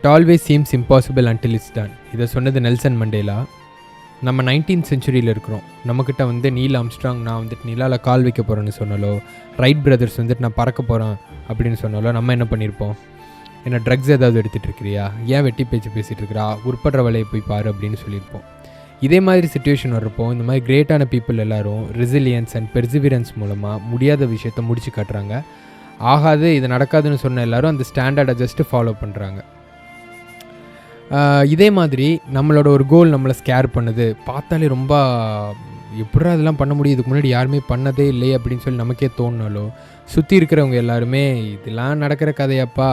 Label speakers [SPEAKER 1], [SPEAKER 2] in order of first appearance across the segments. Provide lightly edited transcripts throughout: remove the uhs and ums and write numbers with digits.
[SPEAKER 1] It always seems impossible until it's done. இதை சொன்னது Nelson Mandela. நம்ம 19th செஞ்சுரியில் இருக்கிறோம். நம்மக்கிட்ட வந்து நீல் ஆம்ஸ்ட்ராங் நான் வந்துட்டு நிலாவில் கால் வைக்க போகிறேன்னு சொன்னாலோ, ரைட் பிரதர்ஸ் வந்துட்டு நான் பறக்க போகிறேன் அப்படின்னு சொன்னாலோ நம்ம என்ன பண்ணியிருப்போம்? என்ன ட்ரக்ஸ் ஏதாவது எடுத்துகிட்டு இருக்கிறியா, ஏன் வெட்டி பேச்சு பேசிகிட்டு இருக்கிறா, உட்படுற வேலையை போய் பாரு அப்படின்னு சொல்லியிருப்போம். இதே மாதிரி சுச்சுவேஷன் வர்றப்போ இந்த மாதிரி கிரேட்டான பீப்புள் எல்லோரும் ரெசிலியன்ஸ் அண்ட் பெர்சிவியரன்ஸ் மூலமாக முடியாத விஷயத்தை முடிச்சு காட்டுறாங்க. ஆகாது, இது நடக்காதுன்னு சொன்ன எல்லோரும் அந்த ஸ்டாண்டர்டை ஜஸ்ட்டு ஃபாலோ பண்ணுறாங்க. இதே மாதிரி நம்மளோட ஒரு கோல் நம்மளை ஸ்கேர் பண்ணுது, பார்த்தாலே ரொம்ப எப்படா இதெல்லாம் பண்ண முடியும், இதுக்கு முன்னாடி யாருமே பண்ணதே இல்லையே அப்படின்னு சொல்லி நமக்கே தோணுனாலோ, சுற்றி இருக்கிறவங்க எல்லாருமே இதெல்லாம் நடக்கிற கதையாப்பா,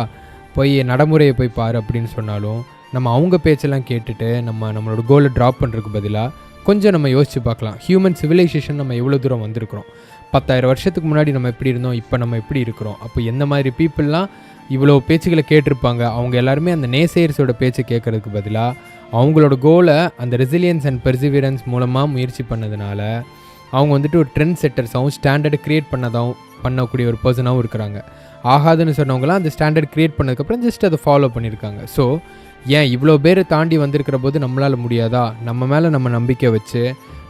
[SPEAKER 1] போய் நடைமுறையை போய் பாரு அப்படின்னு சொன்னாலும் நம்ம அவங்க பேச்செல்லாம் கேட்டுட்டு நம்மளோட கோலை ட்ராப் பண்ணுறதுக்கு பதிலாக கொஞ்சம் நம்ம யோசித்து பார்க்கலாம். ஹியூமன் சிவிலைசேஷன் நம்ம எவ்வளோ தூரம் வந்திருக்கிறோம், 10,000 வருஷத்துக்கு முன்னாடி நம்ம எப்படி இருந்தோம், இப்போ நம்ம எப்படி இருக்கிறோம், அப்போ எந்த மாதிரி பீப்புளெலாம் இவ்வளோ பேச்சுக்களை கேட்டிருப்பாங்க. அவங்க எல்லாருமே அந்த நேசேயர்ஸோட பேச்சை கேட்குறதுக்கு பதிலாக அவங்களோட கோலை அந்த ரெசிலியன்ஸ் அண்ட் பெர்சிவியரன்ஸ் மூலமாக முயற்சி பண்ணதுனால அவங்க வந்துட்டு ஒரு ட்ரெண்ட் செட்டர்ஸாகவும் ஸ்டாண்டர்டு க்ரியேட் பண்ணக்கூடிய ஒரு பர்சனாகவும் இருக்கிறாங்க. ஆகாதுன்னு சொன்னவங்களாம் அந்த ஸ்டாண்டர்ட் க்ரியேட் பண்ணதுக்கப்புறம் ஜஸ்ட் அதை ஃபாலோ பண்ணியிருக்காங்க. ஸோ ஏன் இவ்வளோ பேரை தாண்டி வந்திருக்கிற போது நம்மளால் முடியாதா? நம்ம மேலே நம்ம நம்பிக்கை வச்சு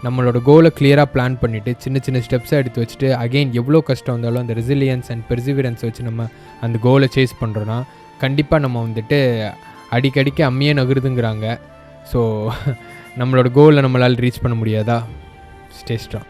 [SPEAKER 1] நம்மளோட கோலை கிளியராக பிளான் பண்ணிவிட்டு சின்ன சின்ன ஸ்டெப்ஸை எடுத்து வச்சுட்டு அகெயின் எவ்வளோ கஷ்டம் வந்தாலும் அந்த ரெசிலியன்ஸ் அண்ட் பெர்சிவியரன்ஸ் வச்சு நம்ம அந்த கோலை சேஸ் பண்ணுறோன்னா கண்டிப்பாக நம்ம வந்துட்டு அடிக்கடிக்கு அம்மியே நகருதுங்கிறாங்க. ஸோ நம்மளோட கோலை நம்மளால் ரீச் பண்ண முடியாதா? Stay strong.